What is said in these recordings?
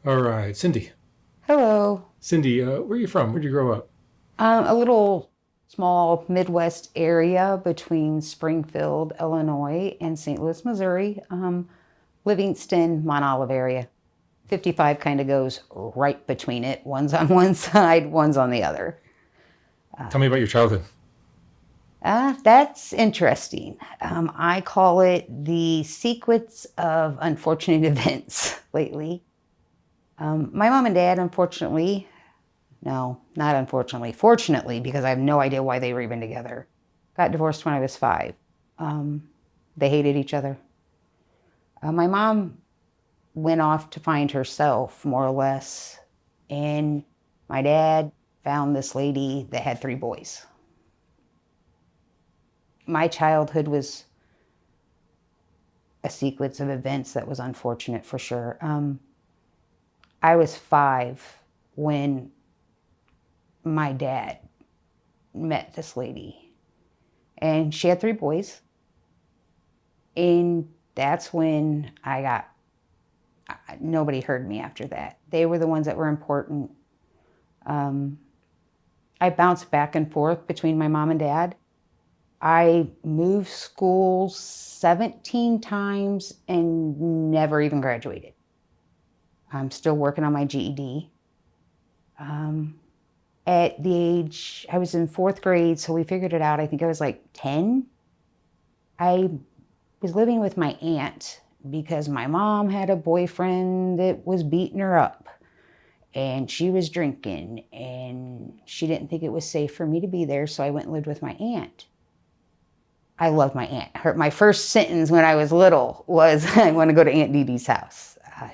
All right, Cindy. Hello. Cindy, where are you from? Where'd you grow up? A little small Midwest area between Springfield, Illinois, and St. Louis, Missouri. Livingston, Mont Olive area. 55 kind of goes right between it. One's on one side, one's on the other. Tell me about your childhood. That's interesting. I call it the sequence of unfortunate events lately. My mom and dad, unfortunately, no, not unfortunately, fortunately, because I have no idea why they were even together, got divorced when I was 5. Um, they hated each other. My mom went off to find herself, more or less, and my dad found this lady that had 3 boys. My childhood was a sequence of events that was unfortunate for sure. I was 5 when my dad met this lady, and she had 3 boys. And that's when nobody heard me after that. They were the ones that were important. Um, I bounced back and forth between my mom and dad. I moved schools 17 times and never even graduated. I'm still working on my GED. Um, at the age, I was in 4th grade, so we figured it out. I think I was like 10. I was living with my aunt because my mom had a boyfriend that was beating her up and she was drinking and she didn't think it was safe for me to be there, so I went and lived with my aunt. I love my aunt. My first sentence when I was little was, I want to go to Aunt Dee Dee's house. I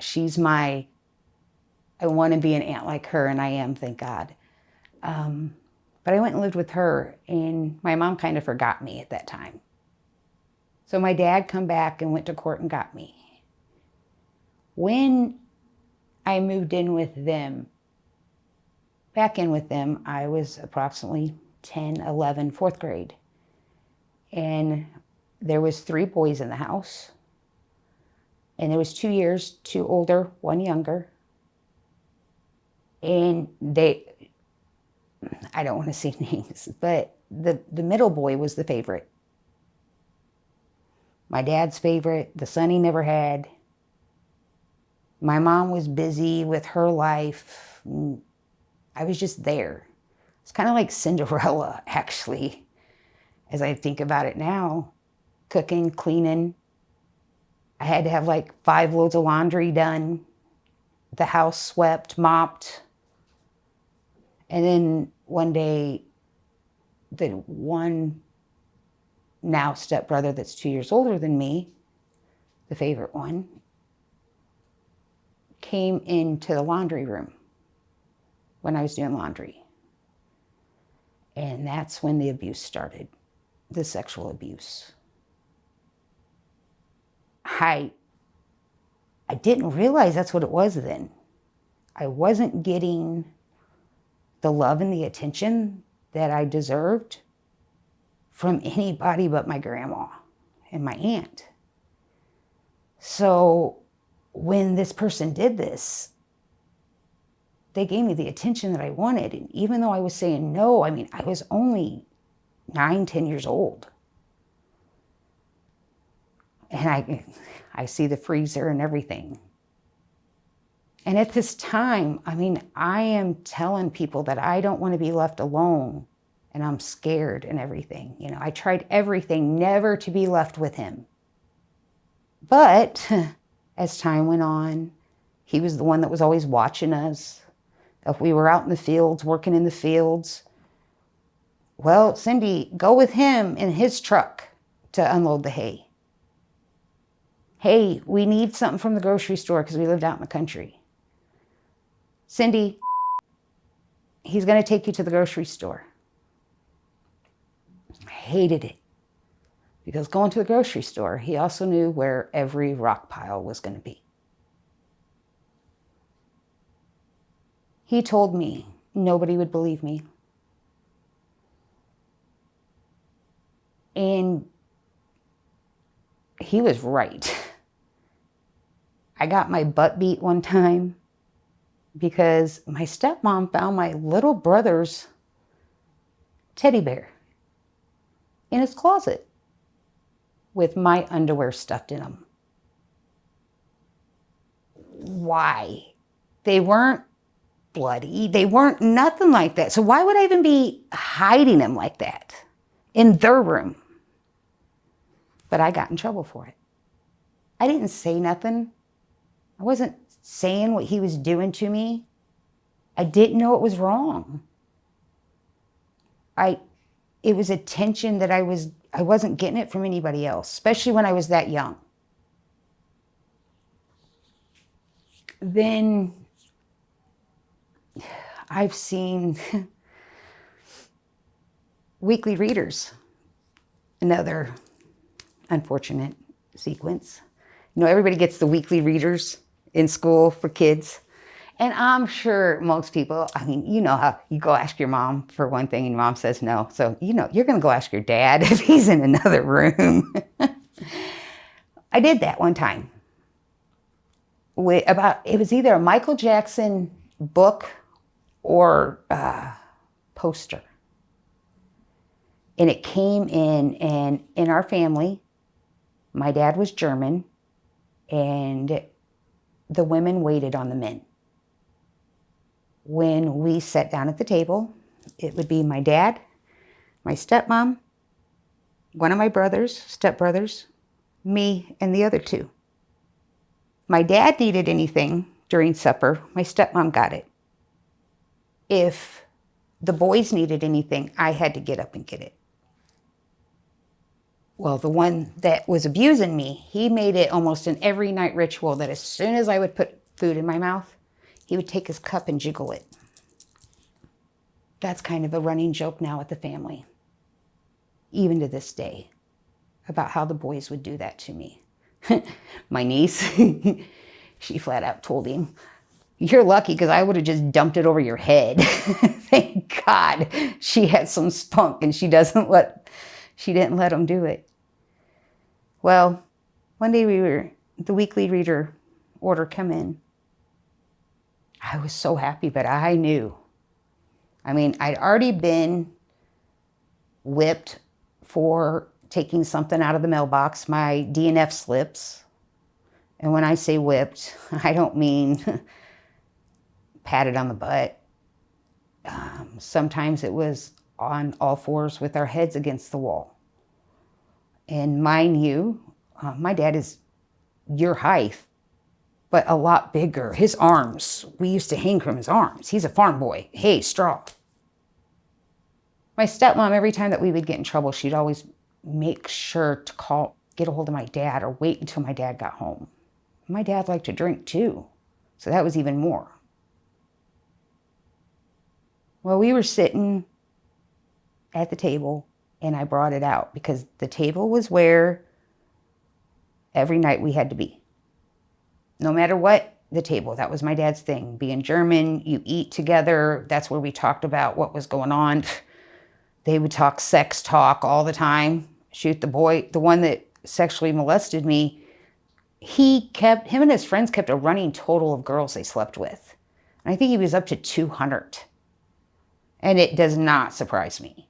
want to be an aunt like her, and I am, thank God. Um, but I went and lived with her, and my mom kind of forgot me at that time. So my dad come back and went to court and got me. When I moved in with them, back in with them, I was approximately 10, 11, 4th grade. And there was 3 boys in the house. And there was 2 years, 2 older, 1 younger. And I don't want to say names, but the middle boy was the favorite. My dad's favorite, the son he never had. My mom was busy with her life. I was just there. It's kind of like Cinderella, actually, as I think about it now. Cooking, cleaning. I had to have like 5 loads of laundry done, the house swept, mopped. And then one day, the one now stepbrother that's 2 years older than me, the favorite one, came into the laundry room when I was doing laundry. And that's when the abuse started, the sexual abuse. I didn't realize that's what it was then. I wasn't getting the love and the attention that I deserved from anybody but my grandma and my aunt. So when this person did this, they gave me the attention that I wanted. And even though I was saying no, I mean, I was only 9, 10 years old. And I see the freezer and everything. And at this time, I mean, I am telling people that I don't want to be left alone and I'm scared and everything. You know, I tried everything never to be left with him. But as time went on, he was the one that was always watching us. If we were out in the fields, working in the fields, well, Cindy, go with him in his truck to unload the hay. Hey, we need something from the grocery store because we lived out in the country. Cindy, he's going to take you to the grocery store. I hated it because going to the grocery store, he also knew where every rock pile was going to be. He told me nobody would believe me. And he was right. I got my butt beat one time because my stepmom found my little brother's teddy bear in his closet with my underwear stuffed in them. Why? They weren't bloody. They weren't nothing like that. So why would I even be hiding them like that in their room? But I got in trouble for it. I didn't say nothing. I wasn't saying what he was doing to me. I didn't know it was wrong. It was attention that I wasn't getting it from anybody else, especially when I was that young. Then I've seen weekly readers, another unfortunate sequence. You know, everybody gets the weekly readers in school for kids. And I'm sure most people, I mean, you know how you go ask your mom for one thing and your mom says no. So, you know, you're going to go ask your dad if he's in another room. I did that one time. It was either a Michael Jackson book or poster. And it came in, and in our family, my dad was German, and the women waited on the men. When we sat down at the table, it would be my dad, my stepmom, one of my stepbrothers, me, and the other two. My dad needed anything during supper, my stepmom got it. If the boys needed anything, I had to get up and get it. Well, the one that was abusing me, he made it almost an every night ritual that as soon as I would put food in my mouth, he would take his cup and jiggle it. That's kind of a running joke now at the family, even to this day, about how the boys would do that to me. My niece, she flat out told him, "You're lucky because I would have just dumped it over your head." Thank God she had some spunk and she didn't let him do it. Well, one day the weekly reader order come in. I was so happy, but I knew. I mean, I'd already been whipped for taking something out of the mailbox, my DNF slips. And when I say whipped, I don't mean patted on the butt. Sometimes it was on all fours with our heads against the wall. And mind you, my dad is your height, but a lot bigger. His arms, we used to hang from his arms. He's a farm boy. Hay, straw. My stepmom, every time that we would get in trouble, she'd always make sure to get a hold of my dad or wait until my dad got home. My dad liked to drink too, so that was even more. Well, we were sitting at the table and I brought it out because the table was where every night we had to be. No matter what, the table, that was my dad's thing. Being German, you eat together. That's where we talked about what was going on. They would talk sex talk all the time. Shoot, the one that sexually molested me, him and his friends kept a running total of girls they slept with. And I think he was up to 200. And it does not surprise me.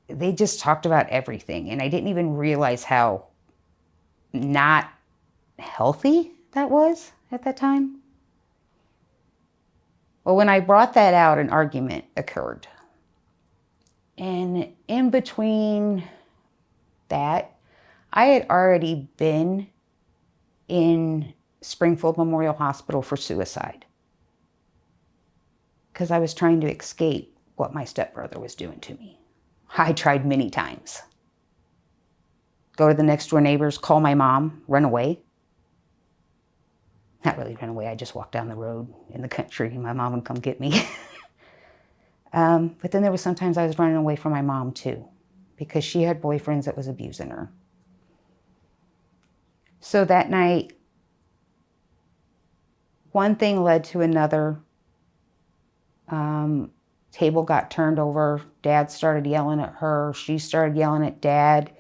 They just talked about everything. And I didn't even realize how not healthy that was at that time. Well, when I brought that out, an argument occurred. And in between that, I had already been in Springfield Memorial Hospital for suicide because I was trying to escape what my stepbrother was doing to me. I tried many times. Go to the next door neighbors, call my mom, run away. Not really run away, I just walked down the road in the country and my mom would come get me. But then there was sometimes I was running away from my mom too because she had boyfriends that was abusing her. So that night, one thing led to another. Table got turned over. Dad started yelling at her. She started yelling at Dad.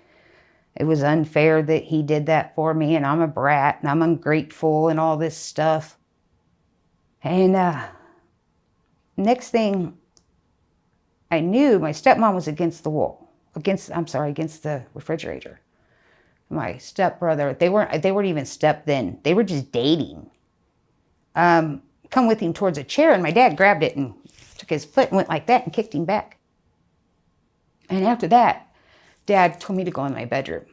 It was unfair that he did that for me, and I'm a brat, and I'm ungrateful, and all this stuff. And next thing I knew, my stepmom was against the wall, against the refrigerator. My stepbrother, they weren't even step then. They were just dating. Come with him towards a chair, and my dad grabbed it and took his foot and went like that and kicked him back. And after that, Dad told me to go in my bedroom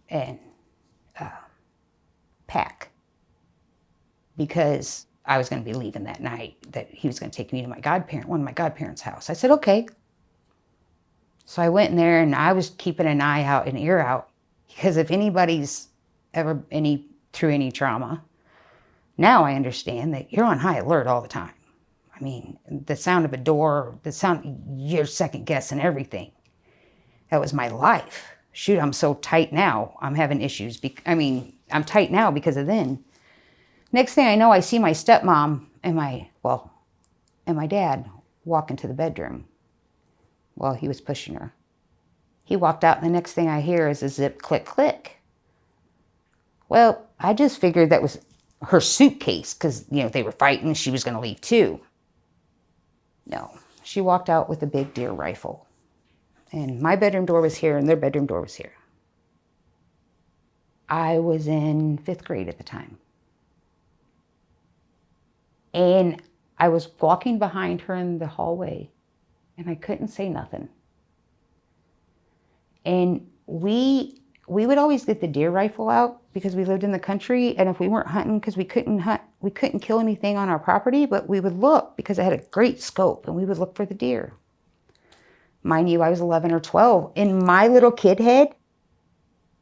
and pack, because I was going to be leaving that night, that he was going to take me to one of my godparents' house. I said, okay. So I went in there, and I was keeping an eye out, an ear out, because if anybody's ever through any trauma, now I understand that you're on high alert all the time. I mean, the sound of a door, you're second guessing everything. That was my life. Shoot, I'm so tight now. I'm having issues. I'm tight now because of then. Next thing I know, I see my stepmom and my dad walk into the bedroom while he was pushing her. He walked out, and the next thing I hear is a zip, click, click. Well, I just figured that was her suitcase, because, they were fighting. She was going to leave too. No, she walked out with a big deer rifle. And my bedroom door was here, and their bedroom door was here. I was in 5th grade at the time. And I was walking behind her in the hallway, and I couldn't say nothing. And we would always get the deer rifle out because we lived in the country, and if we weren't hunting, because we couldn't kill anything on our property, but we would look because it had a great scope, and we would look for the deer. Mind you, I was 11 or 12. In my little kid head,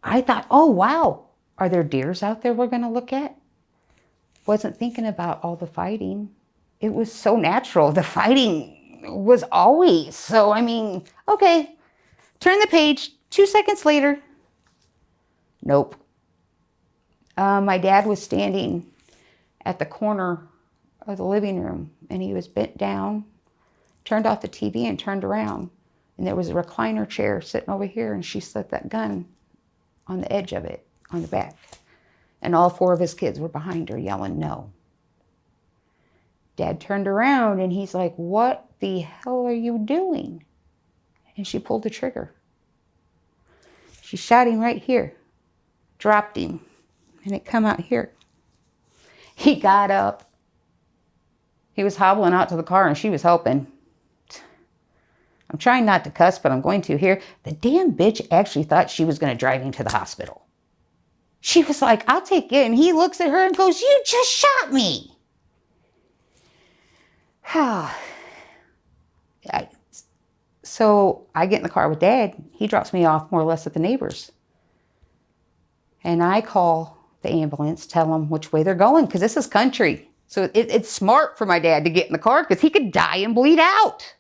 I thought, oh, wow, are there deers out there we're going to look at? Wasn't thinking about all the fighting. It was so natural. The fighting was always. So, okay, turn the page. 2 seconds later, nope. My dad was standing at the corner of the living room, and he was bent down, turned off the TV and turned around. And there was a recliner chair sitting over here, and she set that gun on the edge of it, on the back. And all 4 of his kids were behind her yelling no. Dad turned around, and he's like, what the hell are you doing? And she pulled the trigger. She shot him right here, dropped him, and it come out here. He got up. He was hobbling out to the car, and she was helping. I'm trying not to cuss, but I'm going to here. The damn bitch actually thought she was going to drive him to the hospital. She was like, I'll take it. And he looks at her and goes, you just shot me. So I get in the car with Dad. He drops me off more or less at the neighbor's. And I call the ambulance, tell them which way they're going, because this is country. So it's smart for my dad to get in the car, because he could die and bleed out.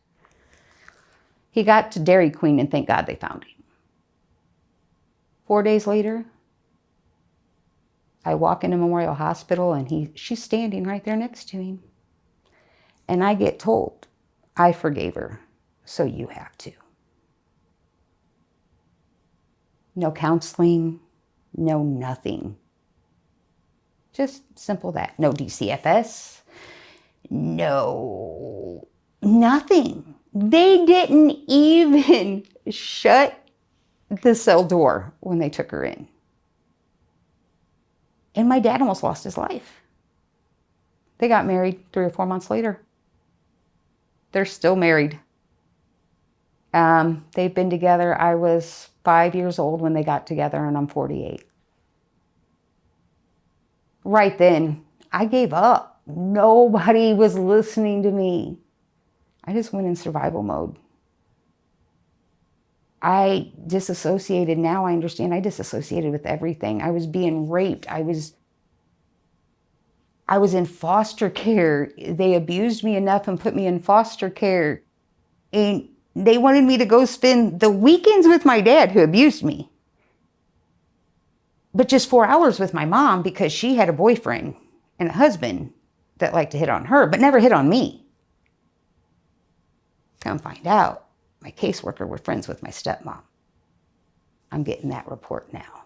He got to Dairy Queen, and thank God they found him. 4 days later, I walk into Memorial Hospital, and she's standing right there next to him. And I get told, I forgave her, so you have to. No counseling, no nothing. Just simple that. No DCFS, no nothing. They didn't even shut the cell door when they took her in. And my dad almost lost his life. They got married 3 or 4 months later. They're still married. They've been together. I was 5 years old when they got together, and I'm 48. Right then, I gave up. Nobody was listening to me. I just went in survival mode. I disassociated. Now I understand. I disassociated with everything. I was being raped. I was in foster care. They abused me enough and put me in foster care. And they wanted me to go spend the weekends with my dad, who abused me. But just 4 hours with my mom, because she had a boyfriend and a husband that liked to hit on her, but never hit on me. Come find out, my caseworker were friends with my stepmom. I'm getting that report now.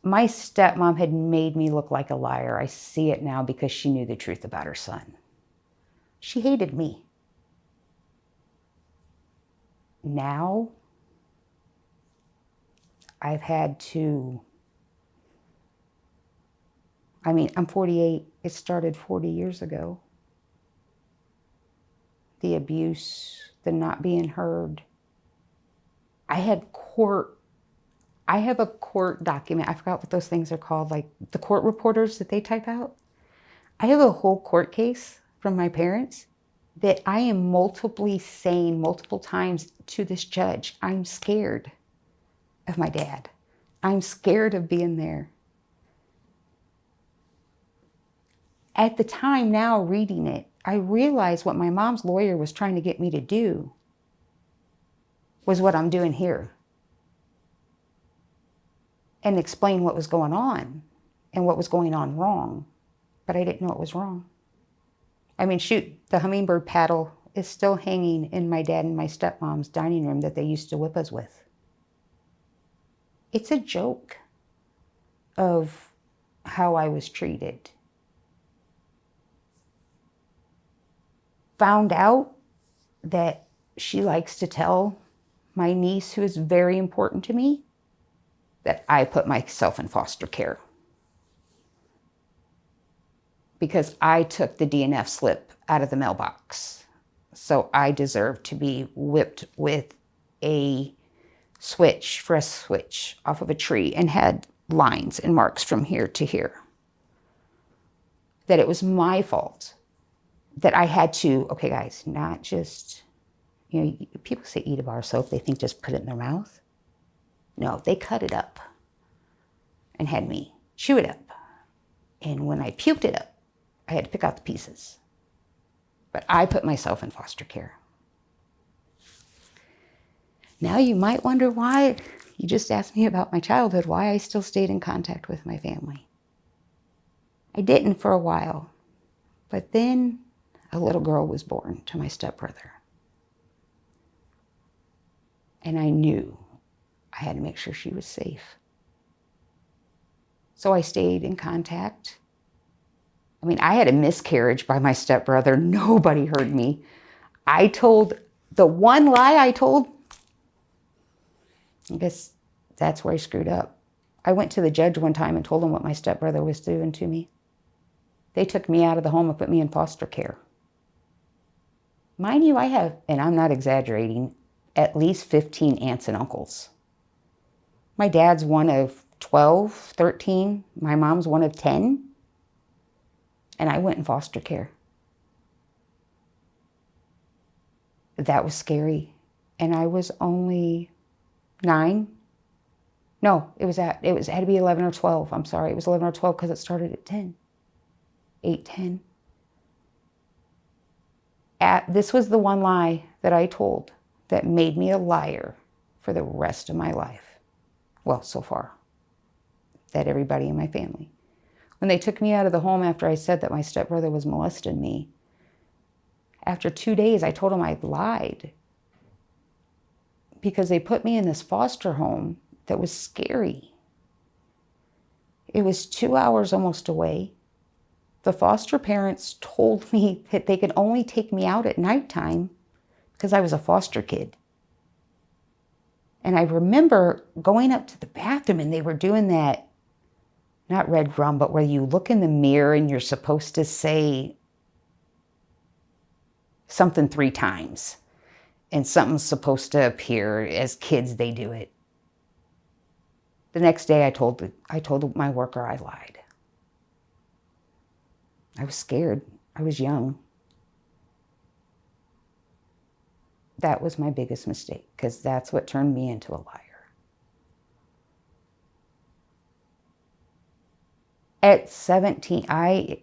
My stepmom had made me look like a liar. I see it now because she knew the truth about her son. She hated me. Now, I've had to, I'm 48. It started 40 years ago. The abuse, the not being heard. I have a court document. I forgot what those things are called, like the court reporters that they type out. I have a whole court case from my parents that I am multiply saying multiple times to this judge, I'm scared of my dad. I'm scared of being there. At the time now reading it, I realized what my mom's lawyer was trying to get me to do was what I'm doing here. And explain what was going on and what was going on wrong. But I didn't know it was wrong. Shoot, the hummingbird paddle is still hanging in my dad and my stepmom's dining room that they used to whip us with. It's a joke of how I was treated. Found out that she likes to tell my niece, who is very important to me, that I put myself in foster care because I took the DNF slip out of the mailbox. So I deserve to be whipped with a fresh switch off of a tree and had lines and marks from here to here. That it was my fault. That I had to, okay guys, not just, people say eat a bar of soap, they think just put it in their mouth. No, they cut it up and had me chew it up. And when I puked it up, I had to pick out the pieces. But I put myself in foster care. Now you might wonder why, you just asked me about my childhood, why I still stayed in contact with my family. I didn't for a while, but then a little girl was born to my stepbrother. And I knew I had to make sure she was safe. So I stayed in contact. I had a miscarriage by my stepbrother. Nobody heard me. The one lie I told, I guess that's where I screwed up. I went to the judge one time and told him what my stepbrother was doing to me. They took me out of the home and put me in foster care. Mind you, I have, and I'm not exaggerating, at least 15 aunts and uncles. My dad's one of 12, 13. My mom's one of 10. And I went in foster care. That was scary. And I was only 9. No, it had to be 11 or 12. I'm sorry, it was 11 or 12 because it started at 10. 8, 10. This was the one lie that I told that made me a liar for the rest of my life. Well, so far. That everybody in my family. When they took me out of the home after I said that my stepbrother was molesting me, after 2 days, I told them I'd lied. Because they put me in this foster home that was scary. It was 2 hours almost away. The foster parents told me that they could only take me out at nighttime because I was a foster kid. And I remember going up to the bathroom and they were doing that, not red rum, but where you look in the mirror and you're supposed to say something 3 times. And something's supposed to appear. As kids, they do it. The next day I told my worker I lied. I was scared. I was young. That was my biggest mistake because that's what turned me into a liar. At 17, I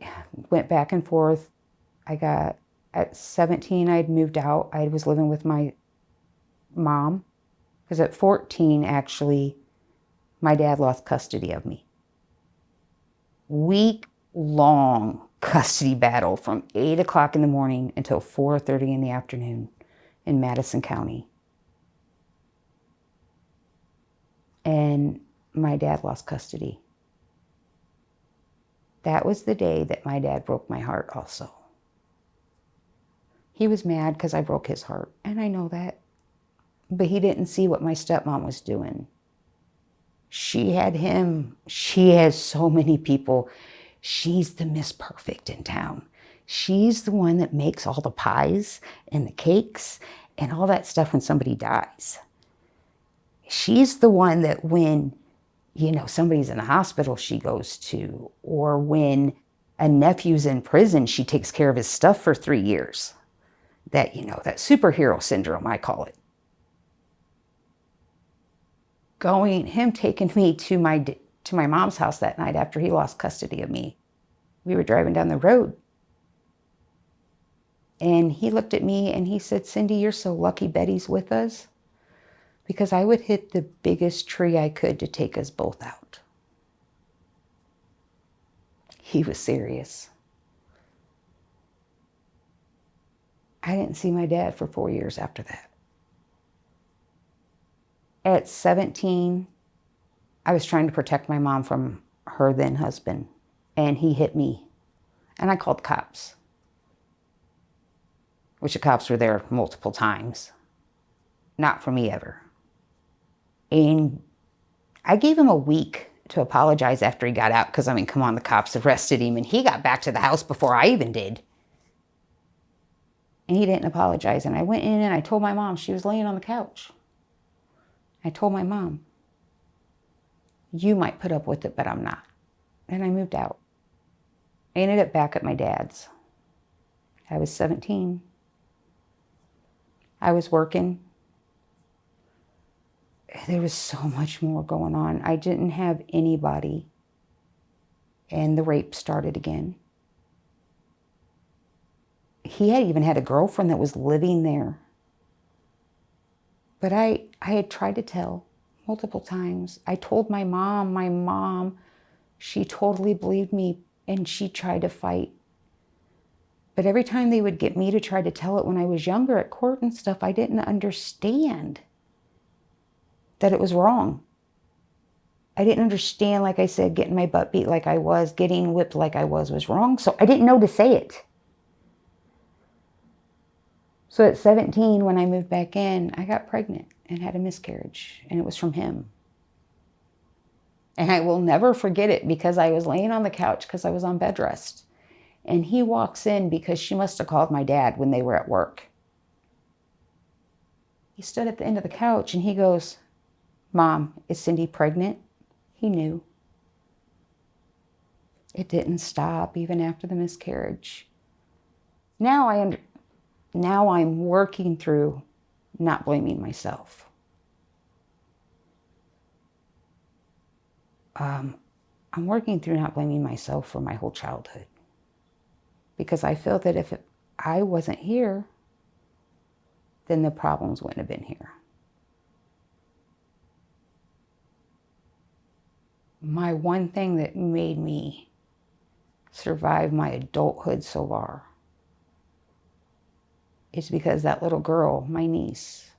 went back and forth. At 17, I'd moved out. I was living with my mom. Because at 14, actually, my dad lost custody of me. Week-long custody battle from 8 o'clock in the morning until 4:30 in the afternoon. in Madison County. And my dad lost custody. That was the day that my dad broke my heart also. He was mad because I broke his heart, and I know that. But he didn't see what my stepmom was doing. She had him. She has so many people. She's the Miss Perfect in town. She's the one that makes all the pies and the cakes and all that stuff when somebody dies. She's the one that when, somebody's in the hospital, she goes to, or when a nephew's in prison, she takes care of his stuff for 3 years. That, that superhero syndrome, I call it. Him taking me to my mom's house that night after he lost custody of me. We were driving down the road. And he looked at me and he said, "Cindy, you're so lucky Betty's with us, because I would hit the biggest tree I could to take us both out." He was serious. I didn't see my dad for 4 years after that. At 17, I was trying to protect my mom from her then husband, and he hit me. And I called the cops, which the cops were there multiple times. Not for me ever. And I gave him a week to apologize after he got out, because, come on, the cops arrested him, and he got back to the house before I even did. And he didn't apologize. And I went in and I told my mom, she was laying on the couch. I told my mom, "You might put up with it, but I'm not." And I moved out. I ended up back at my dad's. I was 17. I was working. There was so much more going on. I didn't have anybody. And the rape started again. He had even had a girlfriend that was living there. But I had tried to tell multiple times. I told my mom, she totally believed me, and she tried to fight. But every time they would get me to try to tell it when I was younger at court and stuff, I didn't understand that it was wrong. I didn't understand, like I said, getting my butt beat like I was, getting whipped like I was wrong. So I didn't know to say it. So at 17, when I moved back in, I got pregnant and had a miscarriage, and it was from him. And I will never forget it, because I was laying on the couch because I was on bed rest. And he walks in because she must have called my dad when they were at work. He stood at the end of the couch and he goes, "Mom, is Cindy pregnant?" He knew. It didn't stop even after the miscarriage. Now I'm working through not blaming myself. I'm working through not blaming myself for my whole childhood. Because I feel that if I wasn't here, then the problems wouldn't have been here. My one thing that made me survive my adulthood so far is because that little girl, my niece,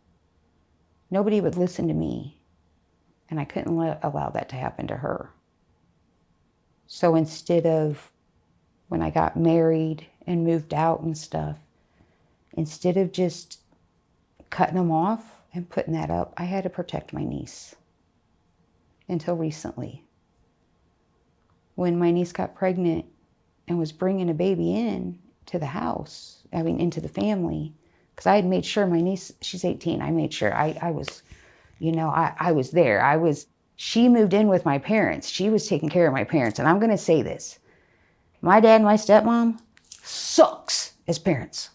nobody would listen to me, and I couldn't allow that to happen to her. So instead of, when I got married and moved out and stuff, instead of just cutting them off and putting that up, I had to protect my niece. Until recently, when my niece got pregnant and was bringing a baby in to the house, into the family, because I had made sure my niece, she's 18, I made sure I was, I was there. She moved in with my parents. She was taking care of my parents. And I'm going to say this. My dad and my stepmom sucks as parents.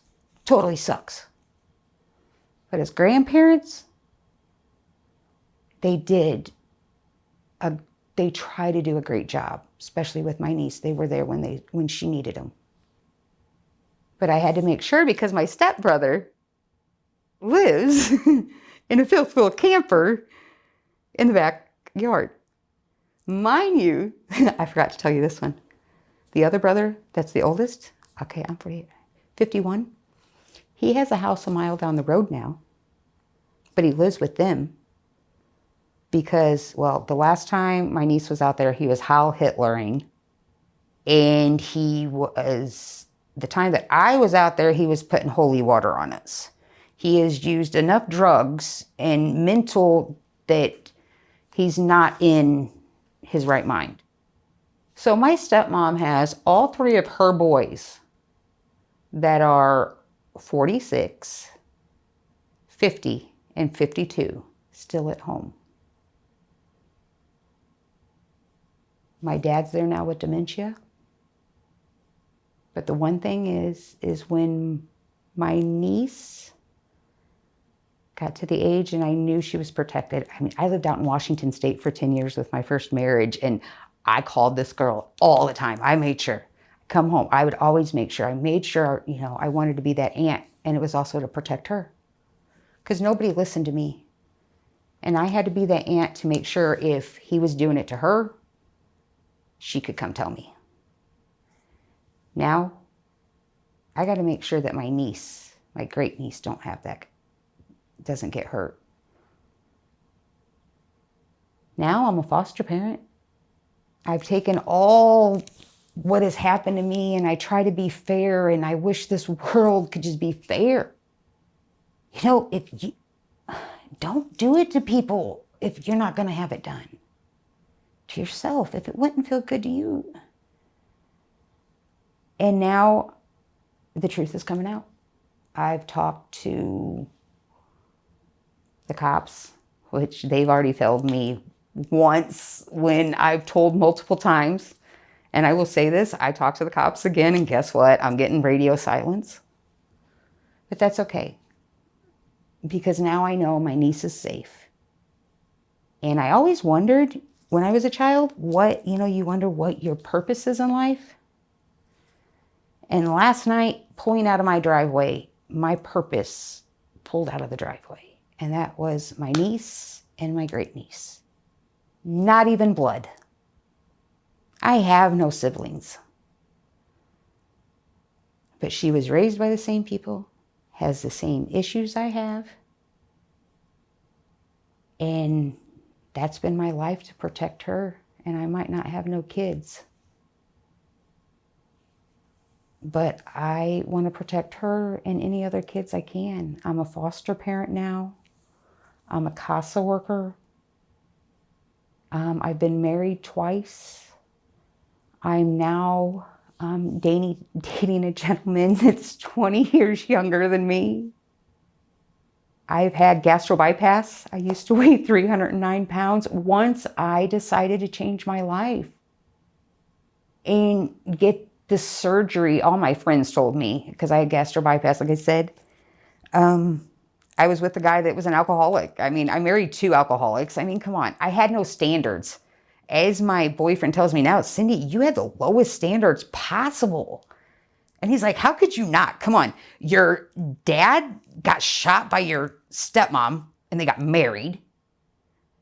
Totally sucks. But as grandparents, they try to do a great job, especially with my niece. They were there when she needed them. But I had to make sure, because my stepbrother lives in a fifth wheel camper in the backyard. Mind you, I forgot to tell you this one. The other brother, that's the oldest, okay, I'm 51. He has a house a mile down the road now, but he lives with them because, well, the last time my niece was out there, he was Heil Hitlering. And the time that I was out there, he was putting holy water on us. He has used enough drugs and mental that he's not in his right mind. So my stepmom has all three of her boys that are 46, 50, and 52 still at home. My dad's there now with dementia. But the one thing is when my niece got to the age and I knew she was protected. I mean, I lived out in Washington State for 10 years with my first marriage, and I called this girl all the time. I made sure. Come home. I would always make sure. I made sure, I wanted to be that aunt, and it was also to protect her. Because nobody listened to me. And I had to be that aunt to make sure if he was doing it to her, she could come tell me. Now, I got to make sure that my niece, my great niece, doesn't get hurt. Now I'm a foster parent. I've taken all what has happened to me and I try to be fair, and I wish this world could just be fair. If you don't do it to people if you're not going to have it done. To yourself, if it wouldn't feel good to you. And now the truth is coming out. I've talked to the cops, which they've already failed me once when I've told multiple times. And I will say this, I talked to the cops again, and guess what? I'm getting radio silence. But that's okay. Because now I know my niece is safe. And I always wondered when I was a child, you wonder what your purpose is in life. And last night, pulling out of my driveway, my purpose pulled out of the driveway. And that was my niece and my great niece. Not even blood. I have no siblings. But she was raised by the same people, has the same issues I have. And that's been my life, to protect her. And I might not have no kids. But I want to protect her and any other kids I can. I'm a foster parent now. I'm a CASA worker. I've been married twice. I'm now dating a gentleman that's 20 years younger than me. I've had gastro bypass. I used to weigh 309 pounds once I decided to change my life and get the surgery. All my friends told me, because I had gastro bypass, like I said. I was with the guy that was an alcoholic. I mean, I married two alcoholics. I mean, come on. I had no standards. As my boyfriend tells me now, Cindy, you had the lowest standards possible. And he's like, how could you not? Come on. Your dad got shot by your stepmom and they got married.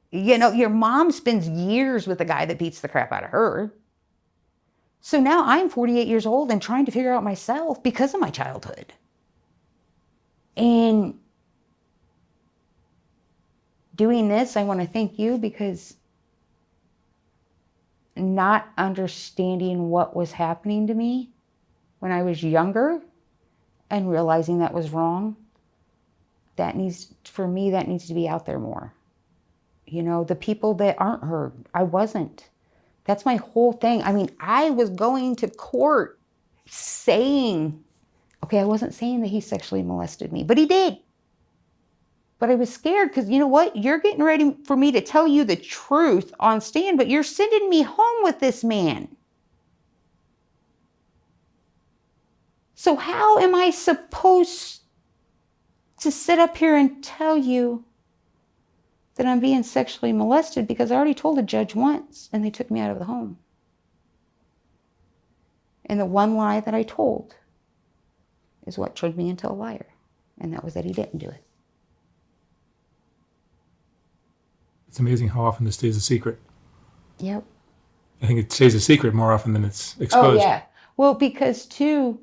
Your mom spends years with the guy that beats the crap out of her. So now I'm 48 years old and trying to figure out myself because of my childhood. And doing this, I want to thank you, because not understanding what was happening to me when I was younger and realizing that was wrong, that needs to be out there more. The people that aren't heard, I wasn't. That's my whole thing. I mean, I was going to court saying, I wasn't saying that he sexually molested me, but he did. But I was scared because you know what? You're getting ready for me to tell you the truth on stand, but you're sending me home with this man. So how am I supposed to sit up here and tell you that I'm being sexually molested, because I already told a judge once and they took me out of the home? And the one lie that I told is what turned me into a liar. And that was that he didn't do it. It's amazing how often this stays a secret. Yep. I think it stays a secret more often than it's exposed. Oh, yeah. Well, because too,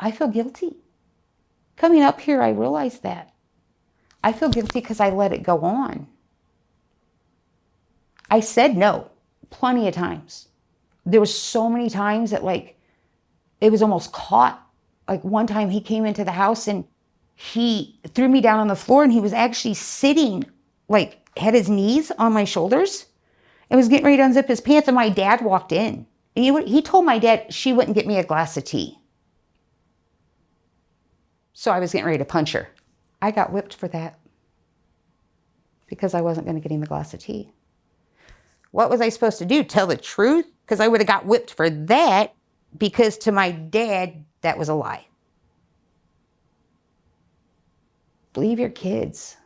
I feel guilty. Coming up here, I realized that. I feel guilty because I let it go on. I said no plenty of times. There was so many times that like, it was almost caught. Like one time he came into the house and he threw me down on the floor and he was actually sitting, like had his knees on my shoulders and was getting ready to unzip his pants, and my dad walked in. And he told my dad she wouldn't get me a glass of tea. So I was getting ready to punch her. I got whipped for that because I wasn't going to get him a glass of tea. What was I supposed to do? Tell the truth? Because I would have got whipped for that, because to my dad, that was a lie. Believe your kids.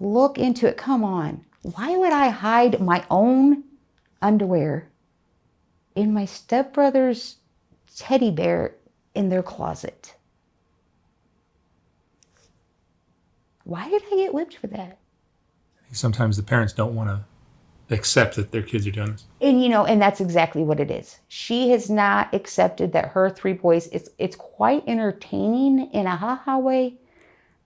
Look into it. Come on. Why would I hide my own underwear in my stepbrother's teddy bear in their closet? Why did I get whipped for that? Sometimes the parents don't want to accept that their kids are doing this. And and that's exactly what it is. She has not accepted that her 3 boys, it's quite entertaining in a ha-ha way.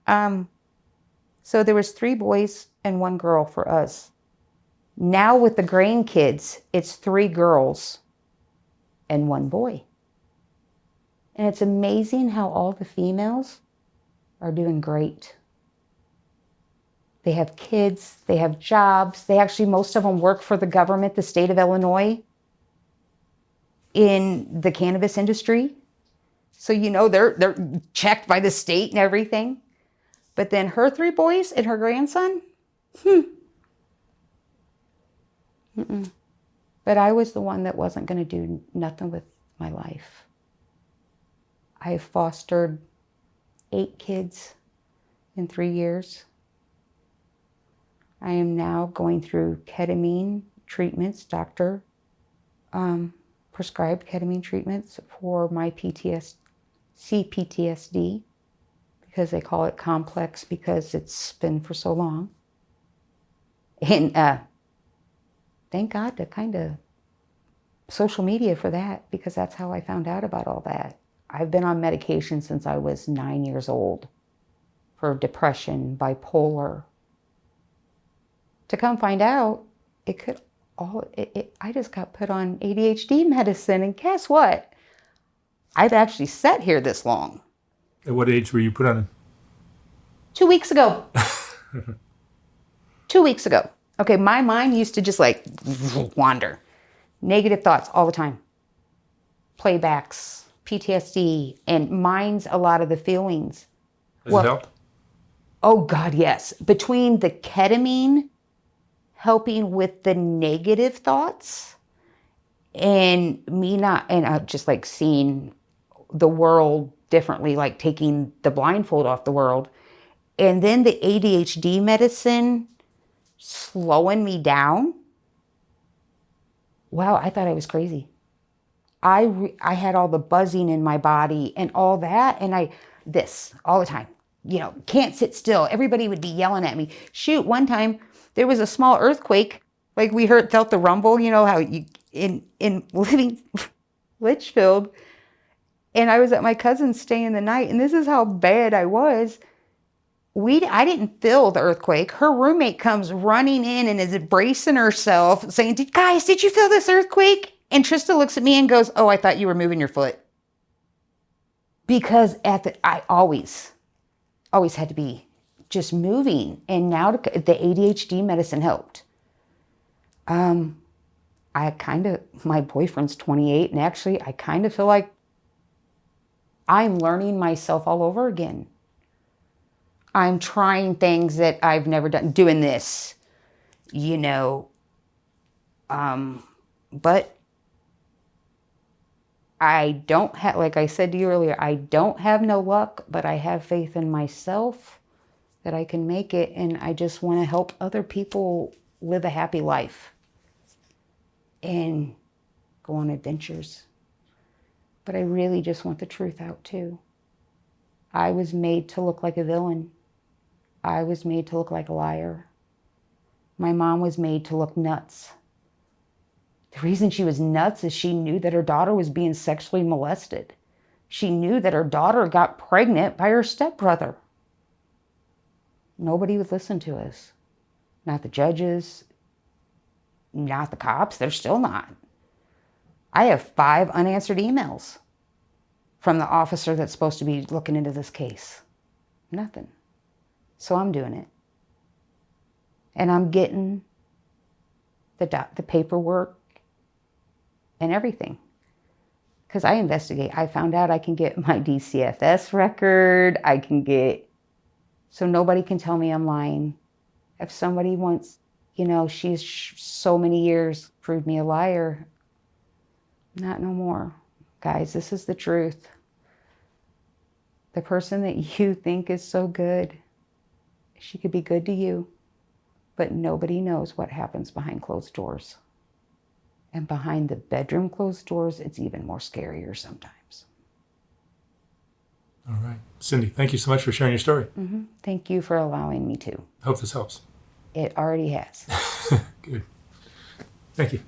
So there was 3 boys and 1 girl for us. Now with the grandkids, it's 3 girls and 1 boy. And it's amazing how all the females are doing great. They have kids, they have jobs. They actually, most of them work for the government, the state of Illinois, in the cannabis industry. So, they're checked by the state and everything. But then her 3 boys and her grandson, But I was the one that wasn't going to do nothing with my life. I fostered 8 kids in 3 years. I am now going through ketamine treatments, doctor prescribed ketamine treatments for my CPTSD, because they call it complex because it's been for so long. And thank God to kind of social media for that, because that's how I found out about all that. I've been on medication since I was 9 years old for depression, bipolar. To come find out, I just got put on ADHD medicine, and guess what? I've actually sat here this long. At what age were you put on it? 2 weeks ago. 2 weeks ago. Okay, my mind used to just like wander. Negative thoughts all the time. Playbacks, PTSD, and mine's a lot of the feelings. Does it help? Oh God, yes. Between the ketamine helping with the negative thoughts and me just like seeing the world differently, like taking the blindfold off the world. And then the ADHD medicine slowing me down. Wow, I thought I was crazy. I had all the buzzing in my body and all that, and this all the time. Can't sit still. Everybody would be yelling at me. Shoot, one time there was a small earthquake, like we felt the rumble. How you in living Litchfield, and I was at my cousin's staying the night, and this is how bad I was. I didn't feel the earthquake. Her roommate comes running in and is bracing herself, saying, "Guys, did you feel this earthquake?" And Trista looks at me and goes, "Oh, I thought you were moving your foot." Because I always had to be just moving. And now the ADHD medicine helped. My boyfriend's 28, and actually I kind of feel like I'm learning myself all over again. I'm trying things that I've never done, doing this, but I don't have, like I said to you earlier, I don't have no luck, but I have faith in myself that I can make it. And I just want to help other people live a happy life and go on adventures. But I really just want the truth out too. I was made to look like a villain. I was made to look like a liar. My mom was made to look nuts. The reason she was nuts is she knew that her daughter was being sexually molested. She knew that her daughter got pregnant by her stepbrother. Nobody would listen to us. Not the judges, not the cops. They're still not. I have 5 unanswered emails from the officer that's supposed to be looking into this case. Nothing. So I'm doing it. And I'm getting the paperwork and everything. Because I investigate. I found out I can get my DCFS record. I can get... So nobody can tell me I'm lying. If somebody wants, she's so many years proved me a liar. Not no more. Guys, this is the truth. The person that you think is so good, she could be good to you, but nobody knows what happens behind closed doors. And behind the bedroom closed doors, it's even more scarier sometimes. All right. Cindy, thank you so much for sharing your story. Mm-hmm. Thank you for allowing me to. I hope this helps. It already has. Good. Thank you.